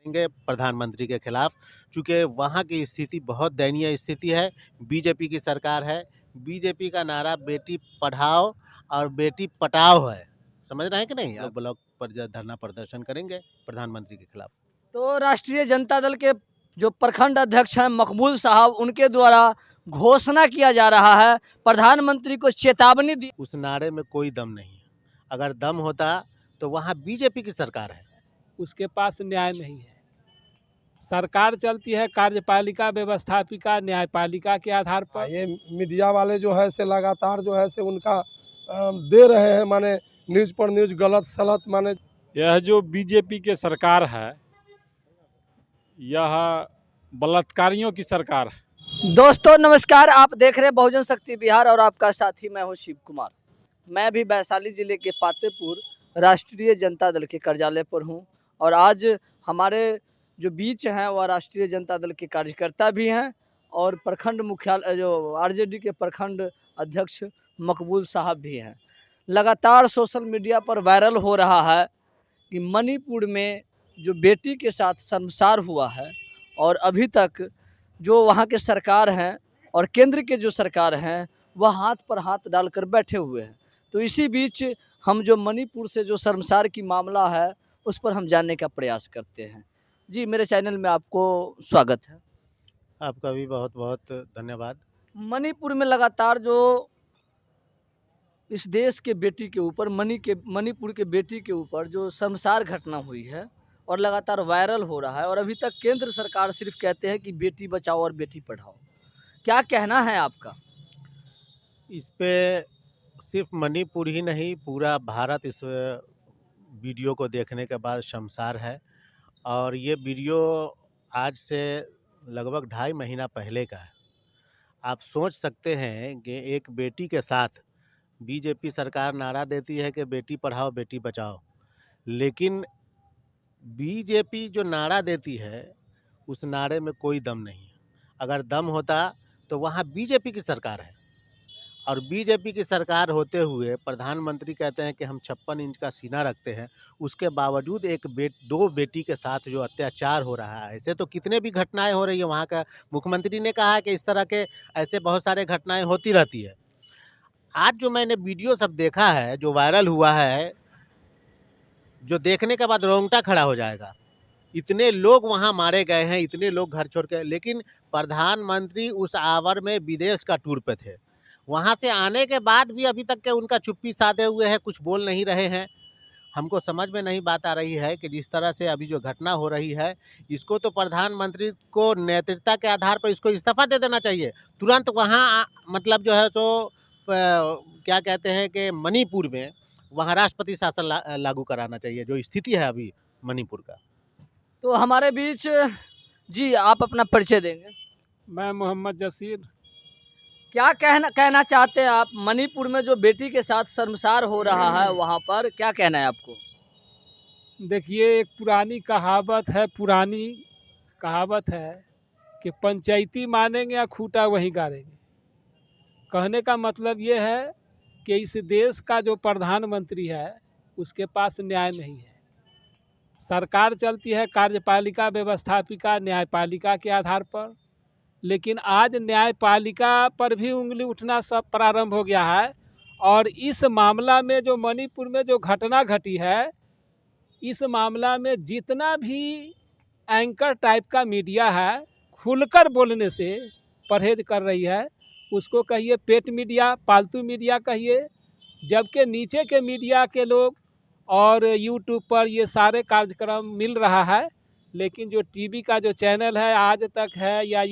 करेंगे प्रधानमंत्री के खिलाफ, चूँकि वहाँ की स्थिति बहुत दयनीय स्थिति है। बीजेपी की सरकार है। बीजेपी का नारा बेटी पढ़ाओ और बेटी पटाओ है। समझ रहे हैं कि नहीं? लोग ब्लॉक पर धरना प्रदर्शन करेंगे प्रधानमंत्री के खिलाफ। तो राष्ट्रीय जनता दल के जो प्रखंड अध्यक्ष हैं मकबूल साहब, उनके द्वारा घोषणा किया जा रहा है, प्रधानमंत्री को चेतावनी दी। उस नारे में कोई दम नहीं है। अगर दम होता तो वहाँ बीजेपी की सरकार है। उसके पास न्याय नहीं है। सरकार चलती है कार्यपालिका, व्यवस्थापिका, न्यायपालिका के आधार पर। ये मीडिया वाले जो है से लगातार जो है से उनका दे रहे हैं, माने न्यूज़ पर न्यूज़ गलत सलत, माने यह जो बीजेपी के सरकार है, यह बलात्कारियों की सरकार है। दोस्तों नमस्कार, आप देख रहे हैं बहुजन शक्ति बिहार और आपका साथी मैं हूं शिव कुमार। मैं भी वैशाली जिले के पातेपुर राष्ट्रीय जनता दल के कार्यालय पर हूं और आज हमारे जो बीच हैं वह राष्ट्रीय जनता दल के कार्यकर्ता भी हैं और प्रखंड मुख्यालय जो आरजेडी के प्रखंड अध्यक्ष मकबूल साहब भी हैं। लगातार सोशल मीडिया पर वायरल हो रहा है कि मणिपुर में जो बेटी के साथ शर्मसार हुआ है और अभी तक जो वहाँ के सरकार हैं और केंद्र के जो सरकार हैं वह हाथ पर हाथ डालकर बैठे हुए हैं। तो इसी बीच हम जो मणिपुर से जो शर्मसार की मामला है उस पर हम जानने का प्रयास करते हैं। जी, मेरे चैनल में आपको स्वागत है। आपका भी बहुत बहुत धन्यवाद। मणिपुर में लगातार जो इस देश के बेटी के ऊपर मणिपुर के बेटी के ऊपर जो शर्मसार घटना हुई है और लगातार वायरल हो रहा है और अभी तक केंद्र सरकार सिर्फ कहते हैं कि बेटी बचाओ और बेटी पढ़ाओ, क्या कहना है आपका? इस पे सिर्फ मणिपुर ही नहीं, पूरा भारत इस वीडियो को देखने के बाद शर्मसार है। और ये वीडियो आज से लगभग 2.5 महीना पहले का है। आप सोच सकते हैं कि एक बेटी के साथ बीजेपी सरकार नारा देती है कि बेटी पढ़ाओ बेटी बचाओ, लेकिन बीजेपी जो नारा देती है उस नारे में कोई दम नहीं है। अगर दम होता तो वहाँ बीजेपी की सरकार है और बीजेपी की सरकार होते हुए प्रधानमंत्री कहते हैं कि हम 56 इंच का सीना रखते हैं, उसके बावजूद दो बेटी के साथ जो अत्याचार हो रहा है, ऐसे तो कितने भी घटनाएं हो रही है। वहाँ का मुख्यमंत्री ने कहा है कि इस तरह के ऐसे बहुत सारे घटनाएं होती रहती है। आज जो मैंने वीडियो सब देखा है जो वायरल हुआ है, जो देखने के बाद रोंगटा खड़ा हो जाएगा। इतने लोग वहाँ मारे गए हैं, इतने लोग घर छोड़ के, लेकिन प्रधानमंत्री उस आवर में विदेश का टूर पे थे। वहाँ से आने के बाद भी अभी तक के उनका चुप्पी साधे हुए हैं, कुछ बोल नहीं रहे हैं। हमको समझ में नहीं बात आ रही है कि जिस तरह से अभी जो घटना हो रही है, इसको तो प्रधानमंत्री को नेतृत्व के आधार पर इसको इस्तीफा दे देना चाहिए तुरंत। वहाँ मतलब जो है तो क्या कहते हैं कि मणिपुर में वहाँ राष्ट्रपति शासन लागू कराना चाहिए, जो स्थिति है अभी मणिपुर का। तो हमारे बीच जी आप अपना परिचय देंगे? मैं मोहम्मद जसीर। क्या कहना चाहते हैं आप? मणिपुर में जो बेटी के साथ शर्मसार हो रहा है वहाँ पर क्या कहना है आपको? देखिए, एक पुरानी कहावत है कि पंचायती मानेंगे या खूंटा वहीं गाड़ेंगे। कहने का मतलब ये है कि इस देश का जो प्रधानमंत्री है उसके पास न्याय नहीं है। सरकार चलती है कार्यपालिका, व्यवस्थापिका, न्यायपालिका के आधार पर, लेकिन आज न्यायपालिका पर भी उंगली उठना सब प्रारंभ हो गया है। और इस मामला में जो मणिपुर में जो घटना घटी है, इस मामला में जितना भी एंकर टाइप का मीडिया है खुलकर बोलने से परहेज कर रही है। उसको कहिए पेट मीडिया, पालतू मीडिया कहिए, जबकि नीचे के मीडिया के लोग और यूट्यूब पर ये सारे कार्यक्रम मिल रहा है, लेकिन जो टीवी का जो चैनल है आज तक है या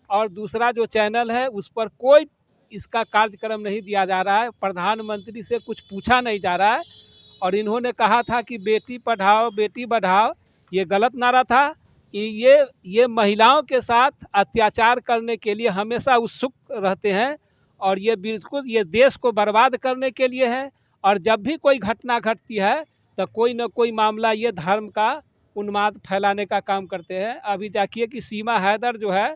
और दूसरा जो चैनल है उस पर कोई इसका कार्यक्रम नहीं दिया जा रहा है। प्रधानमंत्री से कुछ पूछा नहीं जा रहा है। और इन्होंने कहा था कि बेटी पढ़ाओ बेटी बढ़ाओ, ये गलत नारा था। ये महिलाओं के साथ अत्याचार करने के लिए हमेशा उत्सुक रहते हैं और ये बिल्कुल ये देश को बर्बाद करने के लिए है। और जब भी कोई घटना घटती है तो कोई न कोई मामला ये धर्म का उन्माद फैलाने का काम करते हैं। अभी देखिए कि सीमा हैदर जो है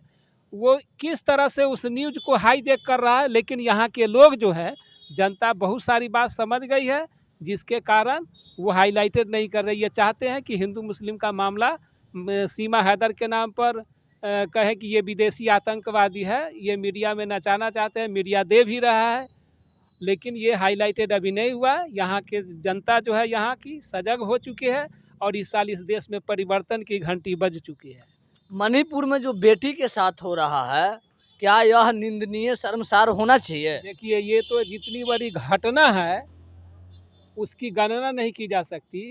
वो किस तरह से उस न्यूज़ को हाईजैक कर रहा है, लेकिन यहाँ के लोग जो है जनता बहुत सारी बात समझ गई है। जिसके कारण वो हाईलाइटेड नहीं कर रही है। चाहते हैं कि हिंदू मुस्लिम का मामला सीमा हैदर के नाम पर कहे कि ये विदेशी आतंकवादी है, ये मीडिया में नचाना चाहते हैं, मीडिया दे भी रहा है, लेकिन ये हाईलाइटेड अभी नहीं हुआ। यहाँ के जनता जो है यहाँ की सजग हो चुकी है और इस साल इस देश में परिवर्तन की घंटी बज चुकी है। मणिपुर में जो बेटी के साथ हो रहा है, क्या यह निंदनीय शर्मसार होना चाहिए? देखिए, ये तो जितनी बड़ी घटना है उसकी गणना नहीं की जा सकती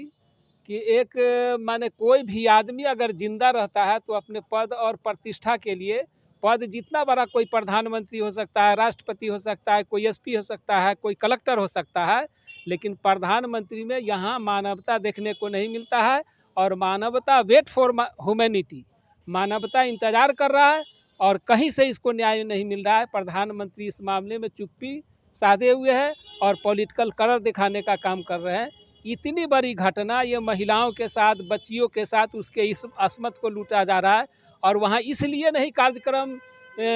कि एक माने कोई भी आदमी अगर जिंदा रहता है तो अपने पद और प्रतिष्ठा के लिए, पद जितना बड़ा, कोई प्रधानमंत्री हो सकता है, राष्ट्रपति हो सकता है, कोई एसपी हो सकता है, कोई कलेक्टर हो सकता है, लेकिन प्रधानमंत्री में यहाँ मानवता देखने को नहीं मिलता है। और मानवता वेट फॉर ह्यूमैनिटी, मानवता इंतजार कर रहा है और कहीं से इसको न्याय नहीं मिल रहा है। प्रधानमंत्री इस मामले में चुप्पी साधे हुए हैं और पॉलिटिकल कलर दिखाने का काम कर रहे हैं। इतनी बड़ी घटना, ये महिलाओं के साथ, बच्चियों के साथ उसके इस असमत को लूटा जा रहा है और वहाँ इसलिए नहीं कार्यक्रम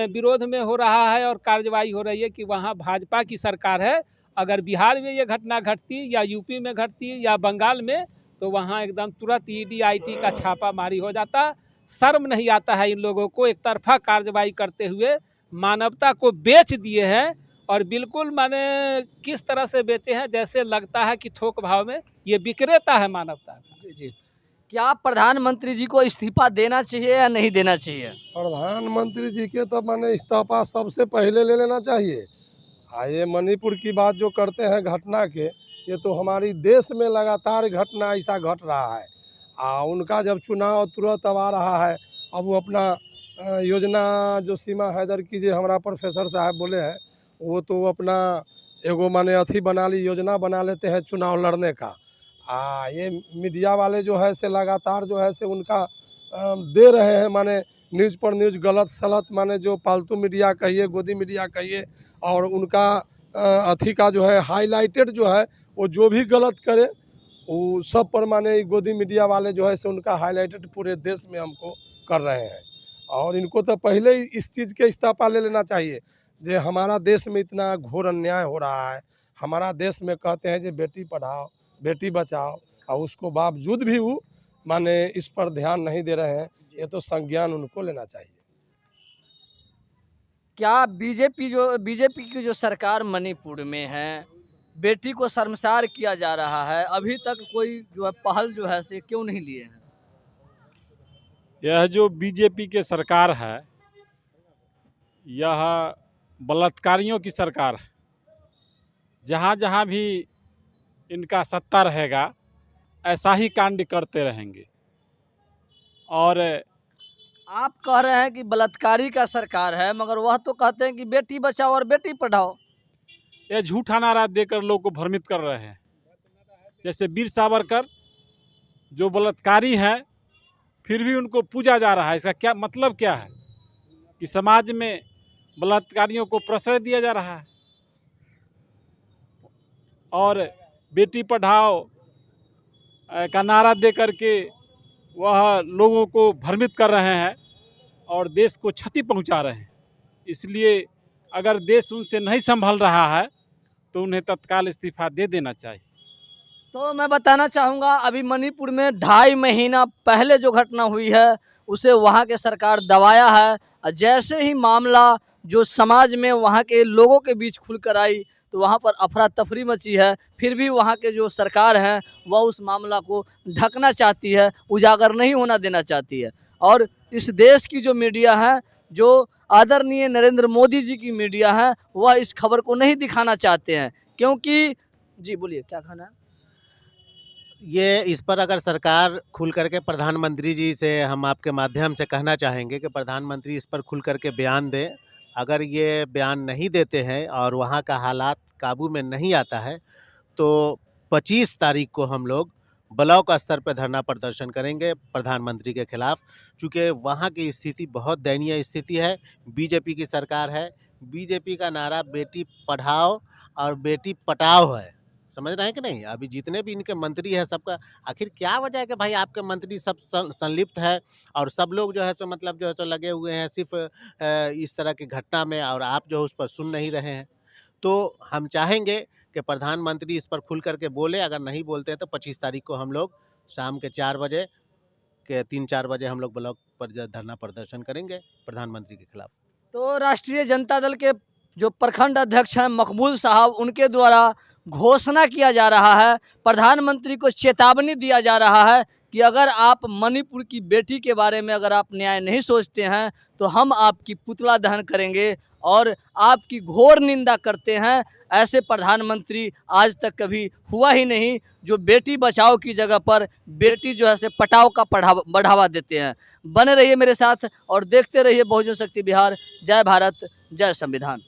विरोध में हो रहा है और कार्रवाई हो रही है कि वहाँ भाजपा की सरकार है। अगर बिहार में ये घटना घटती या यूपी में घटती या बंगाल में तो वहाँ एकदम तुरंत ईडी आईटी का छापामारी हो जाता। शर्म नहीं आता है इन लोगों को, एक तरफा कार्रवाई करते हुए मानवता को बेच दिए हैं। और बिल्कुल माने किस तरह से बेचे हैं, जैसे लगता है कि थोक भाव में ये विक्रेता है मानवता का। जी जी, क्या प्रधानमंत्री जी को इस्तीफा देना चाहिए या नहीं देना चाहिए? प्रधानमंत्री जी के तो माने इस्तीफा सबसे पहले ले लेना चाहिए। ये मणिपुर की बात जो करते हैं घटना के, ये तो हमारी देश में लगातार घटना ऐसा घट रहा है। उनका जब चुनाव तुरंत अब आ रहा है, अब वो अपना योजना जो सीमा हैदर की जो हमारा प्रोफेसर साहब बोले हैं, वो तो अपना एगो माने अथी बना ली, योजना बना लेते हैं चुनाव लड़ने का। ये मीडिया वाले जो है से लगातार जो है से उनका दे रहे हैं, माने न्यूज़ पर न्यूज़, गलत सलत, माने जो पालतू मीडिया कहिए, गोदी मीडिया कहिए, और उनका अथी का जो है हाईलाइटेड जो है, वो जो भी गलत करे वो सब पर माने गोदी मीडिया वाले जो है से उनका हाईलाइटेड पूरे देश में हमको कर रहे हैं। और इनको तो पहले ही इस चीज़ के इस्तीफा ले लेना चाहिए। जो हमारा देश में इतना घोर अन्याय हो रहा है, हमारा देश में कहते हैं कि बेटी पढ़ाओ बेटी बचाओ, और उसको बावजूद भी वो माने इस पर ध्यान नहीं दे रहे हैं। ये तो संज्ञान उनको लेना चाहिए। क्या बीजेपी की जो सरकार मणिपुर में है, बेटी को शर्मसार किया जा रहा है, अभी तक कोई जो है पहल जो है से क्यों नहीं लिए हैं? यह जो बीजेपी के सरकार है, यह बलात्कारियों की सरकार है। जहाँ जहाँ भी इनका सत्ता रहेगा ऐसा ही कांड करते रहेंगे। और आप कह रहे हैं कि बलात्कारी का सरकार है, मगर वह तो कहते हैं कि बेटी बचाओ और बेटी पढ़ाओ। यह झूठा नारा देकर लोग को भ्रमित कर रहे हैं। जैसे वीर सावरकर जो बलात्कारी हैं, फिर भी उनको पूजा जा रहा है। इसका क्या मतलब क्या है? कि समाज में बलात्कारियों को प्रश्रय दिया जा रहा है। और बेटी पढ़ाओ का नारा दे करके वह लोगों को भ्रमित कर रहे हैं और देश को क्षति पहुंचा रहे हैं। इसलिए अगर देश उनसे नहीं संभल रहा है तो उन्हें तत्काल इस्तीफा दे देना चाहिए। तो मैं बताना चाहूँगा, अभी मणिपुर में 2.5 महीना पहले जो घटना हुई है उसे वहाँ के सरकार दबाया है। और जैसे ही मामला जो समाज में वहाँ के लोगों के बीच खुलकर आई तो वहाँ पर अफरा तफरी मची है। फिर भी वहाँ के जो सरकार है वह उस मामला को ढकना चाहती है, उजागर नहीं होना देना चाहती है। और इस देश की जो मीडिया है, जो आदरणीय नरेंद्र मोदी जी की मीडिया है, वह इस खबर को नहीं दिखाना चाहते हैं, क्योंकि जी बोलिए क्या कहना है? ये इस पर अगर सरकार खुल करके, प्रधानमंत्री जी से हम आपके माध्यम से कहना चाहेंगे कि प्रधानमंत्री इस पर खुल करके बयान दें। अगर ये बयान नहीं देते हैं और वहाँ का हालात काबू में नहीं आता है तो 25 तारीख को हम लोग ब्लॉक स्तर पर धरना प्रदर्शन करेंगे प्रधानमंत्री के खिलाफ। चूँकि वहाँ की स्थिति बहुत दयनीय स्थिति है। बीजेपी की सरकार है। बीजेपी का नारा बेटी पढ़ाओ और बेटी पटाओ है। समझ रहे हैं कि नहीं? अभी जितने भी इनके मंत्री हैं सबका आखिर क्या वजह है कि भाई आपके मंत्री सब संलिप्त है और सब लोग जो है सो मतलब जो है सो लगे हुए हैं सिर्फ इस तरह की घटना में, और आप जो है उस पर सुन नहीं रहे हैं। तो हम चाहेंगे कि कि प्रधानमंत्री इस पर खुल करके बोले। अगर नहीं बोलते हैं तो 25 तारीख को हम लोग शाम के 4 बजे के 3-4 बजे हम लोग ब्लॉक पर धरना प्रदर्शन करेंगे प्रधानमंत्री के खिलाफ। तो राष्ट्रीय जनता दल के जो प्रखंड अध्यक्ष हैं मकबूल साहब, उनके द्वारा घोषणा किया जा रहा है, प्रधानमंत्री को चेतावनी दिया जा रहा है कि अगर आप मणिपुर की बेटी के बारे में अगर आप न्याय नहीं सोचते हैं तो हम आपकी पुतला दहन करेंगे और आपकी घोर निंदा करते हैं। ऐसे प्रधानमंत्री आज तक कभी हुआ ही नहीं जो बेटी बचाओ की जगह पर बेटी जो है से पटाओ का बढ़ावा देते हैं। बने रहिए मेरे साथ और देखते रहिए बहुजन शक्ति बिहार। जय भारत, जय संविधान।